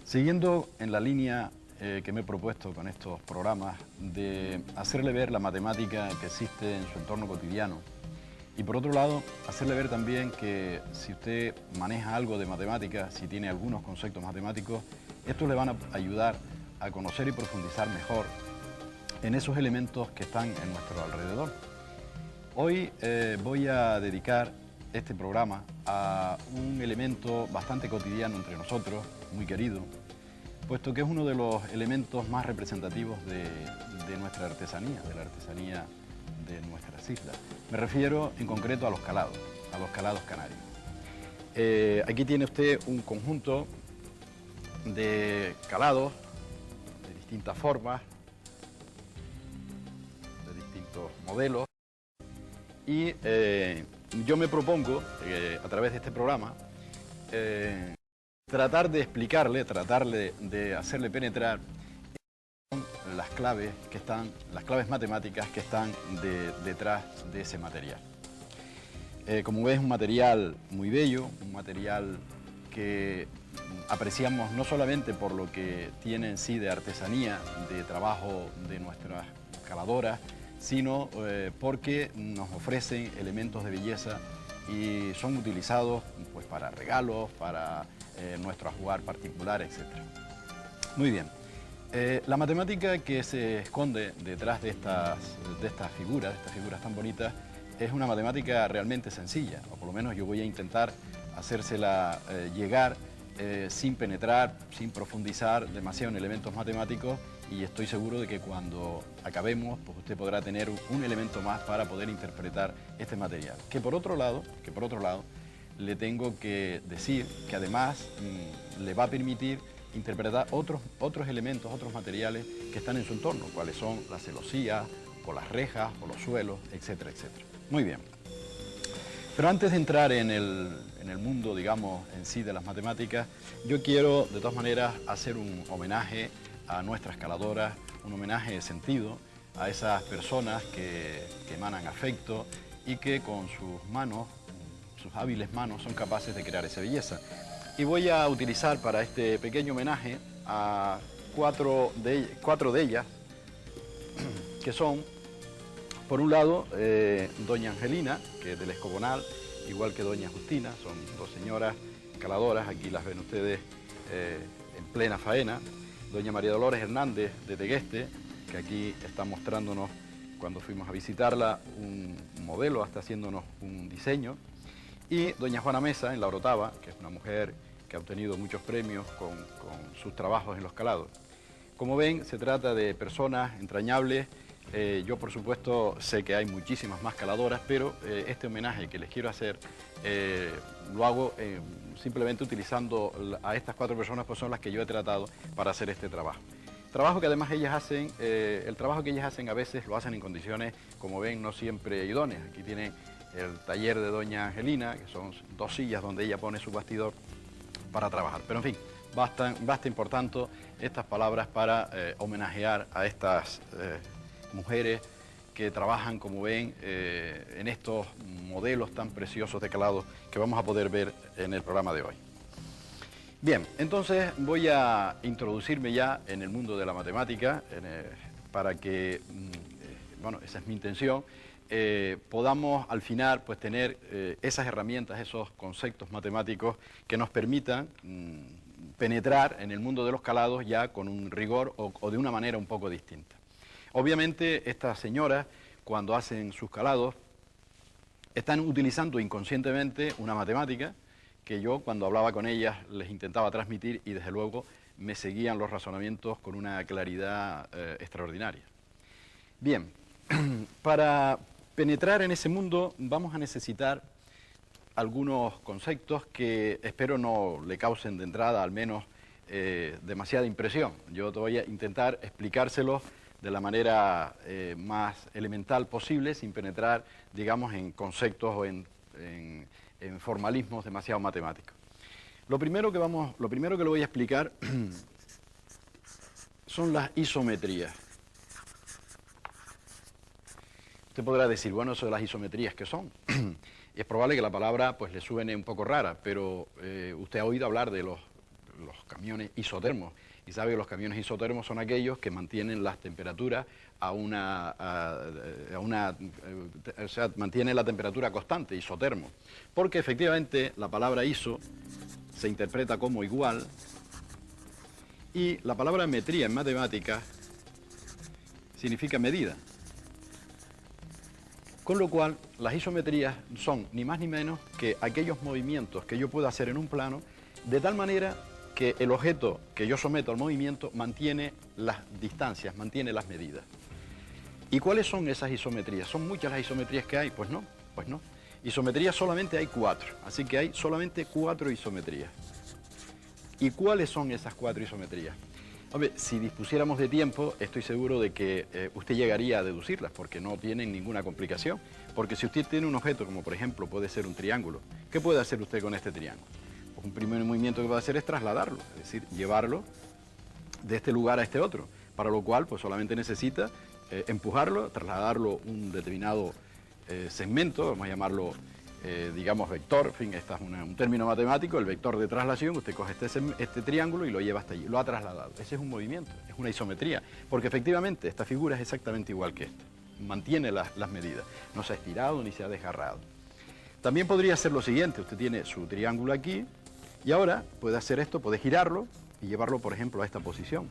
Siguiendo en la línea que me he propuesto con estos programas de hacerle ver la matemática que existe en su entorno cotidiano y por otro lado hacerle ver también que si usted maneja algo de matemática, si tiene algunos conceptos matemáticos, estos le van a ayudar a conocer y profundizar mejor en esos elementos que están en nuestro alrededor. Hoy voy a dedicar este programa a un elemento bastante cotidiano entre nosotros, muy querido, puesto que es uno de los elementos más representativos de nuestra artesanía, de la artesanía de nuestras islas. Me refiero en concreto a los calados canarios. Aquí tiene usted un conjunto de calados de distintas formas, de distintos modelos, y yo me propongo, a través de este programa, tratar de explicarle, de hacerle penetrar las claves matemáticas que están detrás de ese material. Como ves, es un material muy bello, un material que apreciamos no solamente por lo que tiene en sí de artesanía, de trabajo de nuestras caladoras, sino porque nos ofrecen elementos de belleza y son utilizados pues, para regalos, para nuestro jugar particular, etc. Muy bien. La matemática que se esconde detrás de estas figuras tan bonitas, es una matemática realmente sencilla, o por lo menos yo voy a intentar hacérsela llegar sin penetrar, sin profundizar demasiado en elementos matemáticos, y estoy seguro de que cuando acabemos, pues usted podrá tener un elemento más para poder interpretar este material. Que por otro lado, le tengo que decir que además le va a permitir interpretar otros elementos, otros materiales que están en su entorno, cuáles son las celosías, o las rejas, o los suelos, etcétera, etcétera. Muy bien. Pero antes de entrar en el mundo, digamos, en sí de las matemáticas, yo quiero, de todas maneras, hacer un homenaje a nuestras caladoras, un homenaje de sentido a esas personas que emanan afecto y que con sus manos, sus hábiles manos, son capaces de crear esa belleza. Y voy a utilizar para este pequeño homenaje a cuatro de ellas, que son, por un lado, doña Angelina, que es del Escobonal, igual que doña Justina, son dos señoras caladoras, aquí las ven ustedes en plena faena. Doña María Dolores Hernández de Tegueste, que aquí está mostrándonos, cuando fuimos a visitarla, un modelo, hasta haciéndonos un diseño. Y doña Juana Mesa, en La Orotava, que es una mujer que ha obtenido muchos premios con sus trabajos en los calados. Como ven, se trata de personas entrañables. Yo, por supuesto, sé que hay muchísimas más caladoras, pero este homenaje que les quiero hacer lo hago simplemente utilizando a estas cuatro personas, pues son las que yo he tratado para hacer este trabajo. Trabajo que además ellas hacen, el trabajo que ellas hacen a veces lo hacen en condiciones, como ven, no siempre idóneas. Aquí tienen el taller de doña Angelina, que son dos sillas donde ella pone su bastidor para trabajar. Pero en fin, basta por tanto estas palabras para homenajear a estas mujeres que trabajan, como ven, en estos modelos tan preciosos de calado que vamos a poder ver en el programa de hoy. Bien, entonces voy a introducirme ya en el mundo de la matemática para que, bueno, esa es mi intención, podamos al final pues tener esas herramientas, esos conceptos matemáticos que nos permitan penetrar en el mundo de los calados ya con un rigor o de una manera un poco distinta. Obviamente estas señoras, cuando hacen sus calados, están utilizando inconscientemente una matemática que yo, cuando hablaba con ellas, les intentaba transmitir y desde luego me seguían los razonamientos con una claridad extraordinaria. Bien, para penetrar en ese mundo vamos a necesitar algunos conceptos que espero no le causen de entrada al menos demasiada impresión. Yo te voy a intentar explicárselos de la manera más elemental posible, sin penetrar, digamos, en conceptos o en formalismos demasiado matemáticos. Lo primero que le voy a explicar son las isometrías. Usted podrá decir, bueno, eso de las isometrías, ¿qué son? Y es probable que la palabra pues le suene un poco rara, pero usted ha oído hablar de los los camiones isotermos. Y sabe que los camiones isotermos son aquellos que mantienen las temperaturas o sea, mantienen la temperatura constante, isotermo. Porque efectivamente la palabra iso se interpreta como igual y la palabra metría en matemáticas significa medida. Con lo cual, las isometrías son ni más ni menos que aquellos movimientos que yo puedo hacer en un plano de tal manera que el objeto que yo someto al movimiento mantiene las distancias, mantiene las medidas. ¿Y cuáles son esas isometrías? ¿Son muchas las isometrías que hay? Pues no, pues no. Isometrías solamente hay 4, así que hay solamente 4 isometrías. ¿Y cuáles son esas 4 isometrías? Hombre, si dispusiéramos de tiempo, estoy seguro de que usted llegaría a deducirlas, porque no tienen ninguna complicación. Porque si usted tiene un objeto, como por ejemplo puede ser un triángulo, ¿qué puede hacer usted con este triángulo? Pues un primer movimiento que puede hacer es trasladarlo, es decir, llevarlo de este lugar a este otro, para lo cual pues solamente necesita empujarlo, trasladarlo un determinado segmento, vamos a llamarlo, digamos, vector, en fin, este es un término matemático, el vector de traslación, usted coge este triángulo y lo lleva hasta allí, lo ha trasladado. Ese es un movimiento, es una isometría, porque efectivamente esta figura es exactamente igual que esta, mantiene las medidas, no se ha estirado ni se ha desgarrado. También podría ser lo siguiente, usted tiene su triángulo aquí, y ahora puede hacer esto, puede girarlo y llevarlo, por ejemplo, a esta posición.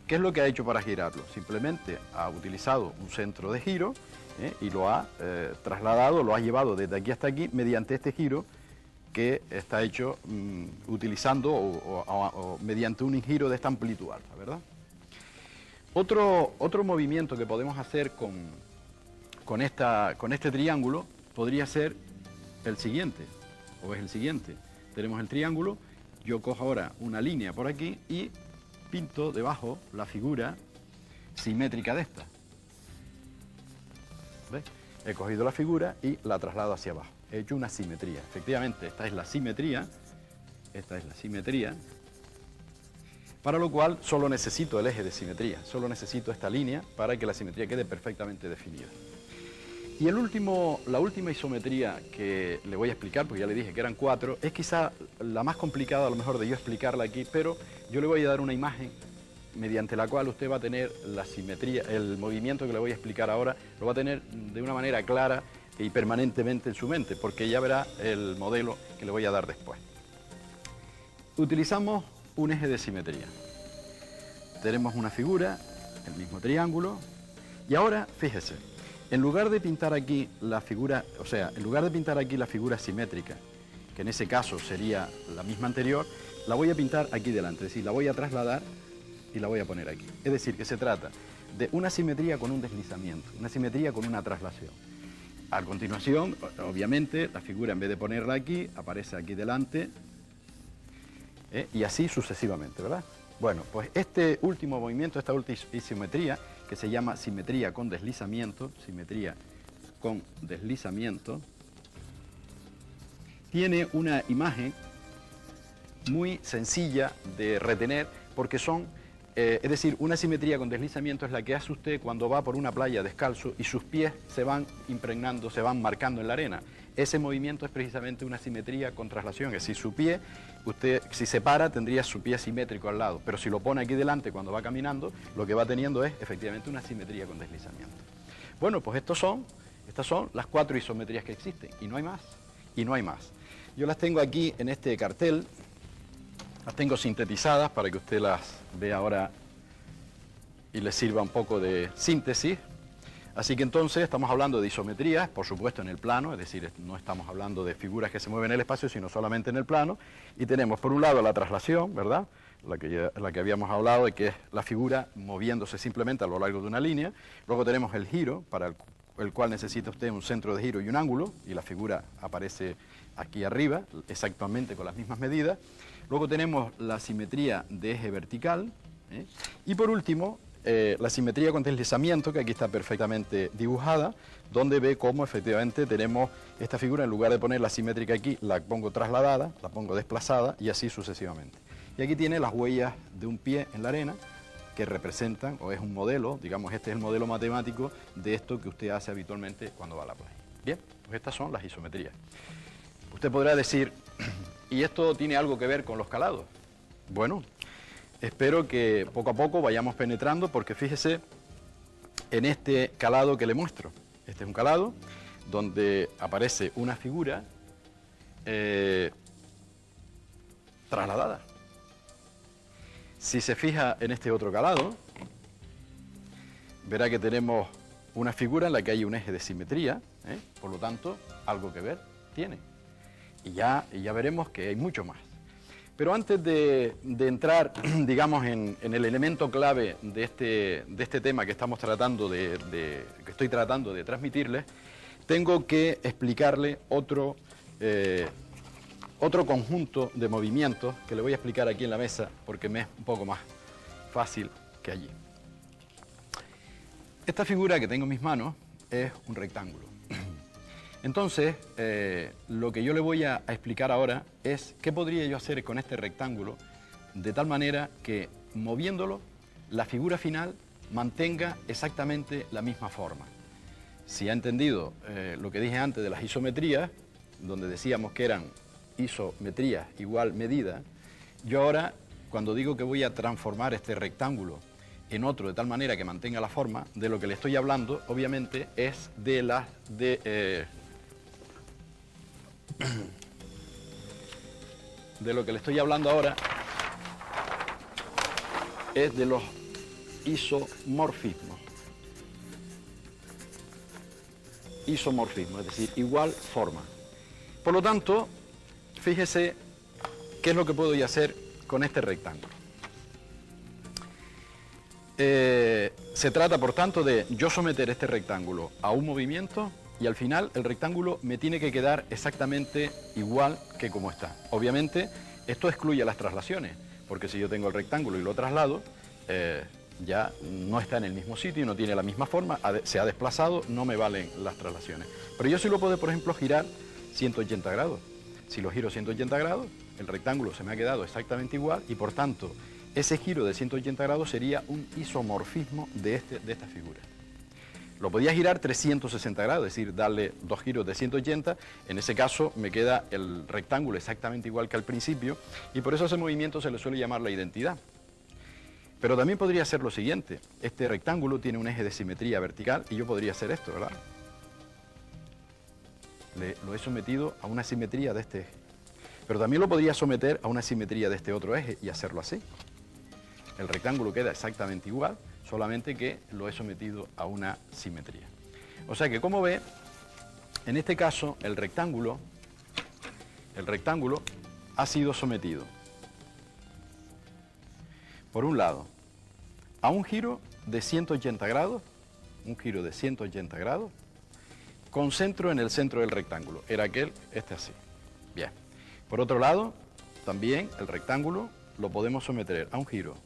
¿Qué es lo que ha hecho para girarlo? Simplemente ha utilizado un centro de giro y lo ha trasladado, lo ha llevado desde aquí hasta aquí mediante este giro que está hecho utilizando o mediante un giro de esta amplitud alta, ¿verdad? Otro movimiento que podemos hacer con este triángulo podría ser el siguiente, o es el siguiente. Tenemos el triángulo, yo cojo ahora una línea por aquí y pinto debajo la figura simétrica de esta. ¿Ves? He cogido la figura y la traslado hacia abajo. He hecho una simetría. Efectivamente, esta es la simetría, para lo cual solo necesito el eje de simetría, solo necesito esta línea para que la simetría quede perfectamente definida. Y la última isometría que le voy a explicar, porque ya le dije que eran 4, es quizá la más complicada a lo mejor de yo explicarla aquí, pero yo le voy a dar una imagen mediante la cual usted va a tener la simetría, el movimiento que le voy a explicar ahora, lo va a tener de una manera clara y permanentemente en su mente, porque ya verá el modelo que le voy a dar después. Utilizamos un eje de simetría. Tenemos una figura, el mismo triángulo, y ahora, fíjese, en lugar de pintar aquí la figura, o sea, en lugar de pintar aquí la figura simétrica, que en ese caso sería la misma anterior, la voy a pintar aquí delante, es decir, la voy a trasladar y la voy a poner aquí. Es decir, que se trata de una simetría con un deslizamiento, una simetría con una traslación. A continuación, obviamente, la figura en vez de ponerla aquí, aparece aquí delante, y así sucesivamente, ¿verdad? Bueno, pues este último movimiento, esta última simetría, que se llama simetría con deslizamiento, tiene una imagen muy sencilla de retener, porque es decir, una simetría con deslizamiento es la que hace usted cuando va por una playa descalzo y sus pies se van impregnando, se van marcando en la arena. Ese movimiento es precisamente una simetría con traslación, es decir, su pie, usted si se para tendría su pie simétrico al lado, pero si lo pone aquí delante cuando va caminando, lo que va teniendo es efectivamente una simetría con deslizamiento. Bueno, pues estas son las 4 isometrías que existen, y no hay más, y no hay más. Yo las tengo aquí en este cartel, las tengo sintetizadas para que usted las vea ahora y les sirva un poco de síntesis. Así que entonces estamos hablando de isometrías, por supuesto en el plano, es decir, no estamos hablando de figuras que se mueven en el espacio, sino solamente en el plano. Y tenemos por un lado la traslación, ¿verdad? La que habíamos hablado de que es la figura moviéndose simplemente a lo largo de una línea. Luego tenemos el giro, para el cual necesita usted un centro de giro y un ángulo, y la figura aparece aquí arriba, exactamente con las mismas medidas. Luego tenemos la simetría de eje vertical, y por último, la simetría con deslizamiento, que aquí está perfectamente dibujada, donde ve cómo efectivamente tenemos esta figura, en lugar de ponerla simétrica aquí, la pongo trasladada, la pongo desplazada y así sucesivamente. Y aquí tiene las huellas de un pie en la arena, que representan, o es un modelo, digamos, este es el modelo matemático de esto que usted hace habitualmente cuando va a la playa. Bien, pues estas son las isometrías. Usted podrá decir, ¿y esto tiene algo que ver con los calados? Bueno, espero que poco a poco vayamos penetrando, porque fíjese en este calado que le muestro. Este es un calado donde aparece una figura trasladada. Si se fija en este otro calado, verá que tenemos una figura en la que hay un eje de simetría, por lo tanto, algo que ver tiene. Y ya veremos que hay mucho más. Pero antes de entrar, digamos, en el elemento clave de este tema que estamos tratando que estoy tratando de transmitirles, tengo que explicarle otro conjunto de movimientos que le voy a explicar aquí en la mesa, porque me es un poco más fácil que allí. Esta figura que tengo en mis manos es un rectángulo. Entonces, lo que yo le voy a explicar ahora es qué podría yo hacer con este rectángulo de tal manera que, moviéndolo, la figura final mantenga exactamente la misma forma. Si ha entendido lo que dije antes de las isometrías, donde decíamos que eran isometrías igual medida, yo ahora, cuando digo que voy a transformar este rectángulo en otro de tal manera que mantenga la forma, de lo que le estoy hablando, obviamente, es de lo que le estoy hablando ahora es de los isomorfismos. Isomorfismo, es decir, igual forma. Por lo tanto, fíjese qué es lo que puedo yo hacer con este rectángulo. Se trata, por tanto, de yo someter este rectángulo a un movimiento y al final el rectángulo me tiene que quedar exactamente igual que como está. Obviamente, esto excluye las traslaciones, porque si yo tengo el rectángulo y lo traslado, ya no está en el mismo sitio y no tiene la misma forma, se ha desplazado, no me valen las traslaciones. Pero yo sí lo puedo, por ejemplo, girar 180 grados. Si lo giro 180 grados, el rectángulo se me ha quedado exactamente igual y, por tanto, ese giro de 180 grados sería un isomorfismo de esta figura. Lo podía girar 360 grados, es decir, darle dos giros de 180, en ese caso me queda el rectángulo exactamente igual que al principio y por eso a ese movimiento se le suele llamar la identidad. Pero también podría ser lo siguiente, este rectángulo tiene un eje de simetría vertical y yo podría hacer esto, ¿verdad? Lo he sometido a una simetría de este eje. Pero también lo podría someter a una simetría de este otro eje y hacerlo así. El rectángulo queda exactamente igual, solamente que lo he sometido a una simetría. O sea que, como ve, en este caso el rectángulo ha sido sometido, por un lado, a un giro de 180 grados, con centro en el centro del rectángulo. Era este así. Bien. Por otro lado, también el rectángulo lo podemos someter a un giro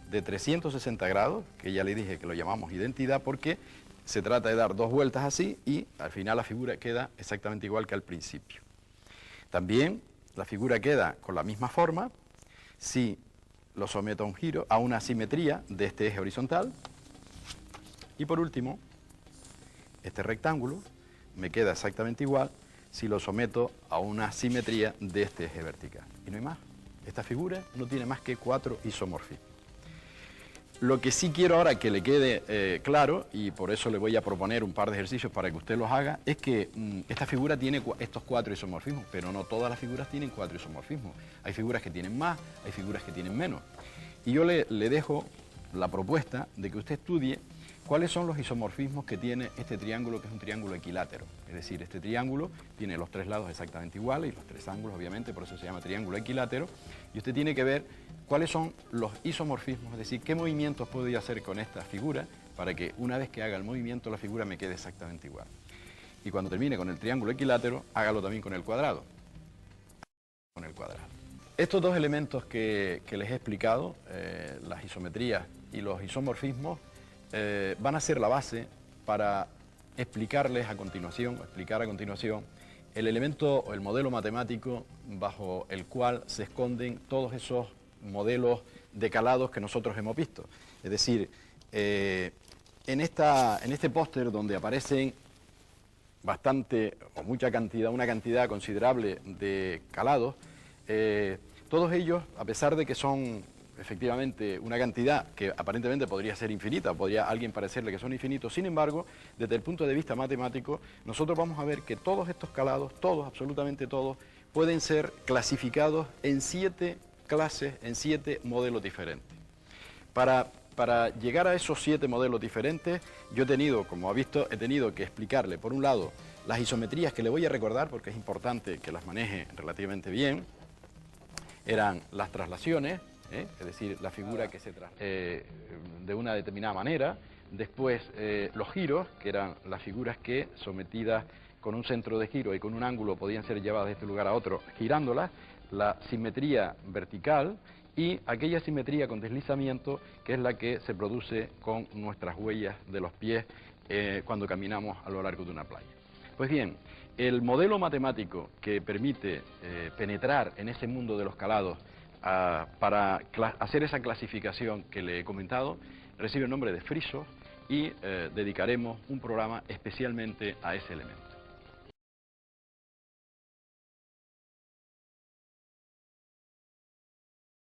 de 360 grados, que ya le dije que lo llamamos identidad, porque se trata de dar dos vueltas así y al final la figura queda exactamente igual que al principio. También la figura queda con la misma forma si lo someto a un giro, a una simetría de este eje horizontal. Y por último, este rectángulo me queda exactamente igual si lo someto a una simetría de este eje vertical. Y no hay más. Esta figura no tiene más que 4 isomorfismos. Lo que sí quiero ahora que le quede claro, y por eso le voy a proponer un par de ejercicios para que usted los haga, es que esta figura tiene estos 4 isomorfismos, pero no todas las figuras tienen 4 isomorfismos. Hay figuras que tienen más, hay figuras que tienen menos. Y yo le dejo la propuesta de que usted estudie cuáles son los isomorfismos que tiene este triángulo, que es un triángulo equilátero. Es decir, este triángulo tiene los tres lados exactamente iguales y los tres ángulos, obviamente, por eso se llama triángulo equilátero. Y usted tiene que ver cuáles son los isomorfismos, es decir, qué movimientos puedo yo hacer con esta figura para que una vez que haga el movimiento la figura me quede exactamente igual. Y cuando termine con el triángulo equilátero, hágalo también con el cuadrado. Estos dos elementos que les he explicado, las isometrías y los isomorfismos, van a ser la base para explicar a continuación el elemento o el modelo matemático bajo el cual se esconden todos esos modelos de calados que nosotros hemos visto. Es decir, en este póster donde aparecen una cantidad considerable de calados, Todos ellos, a pesar de que son efectivamente una cantidad que aparentemente podría ser infinita, podría a alguien parecerle que son infinitos, sin embargo, desde el punto de vista matemático, nosotros vamos a ver que todos estos calados, todos, absolutamente todos, pueden ser clasificados en 7 clases, en 7 modelos diferentes. Para llegar a esos 7 modelos diferentes, yo he tenido, como ha visto, he tenido que explicarle, por un lado, las isometrías que le voy a recordar, porque es importante que las maneje relativamente bien. Eran las traslaciones, es decir, la figura que se traslada de una determinada manera. Después los giros, que eran las figuras que, sometidas con un centro de giro y con un ángulo, podían ser llevadas de este lugar a otro girándolas. La simetría vertical y aquella simetría con deslizamiento, que es la que se produce con nuestras huellas de los pies cuando caminamos a lo largo de una playa. Pues bien, el modelo matemático que permite penetrar en ese mundo de los calados para hacer esa clasificación que le he comentado, recibe el nombre de frisos y dedicaremos un programa especialmente a ese elemento.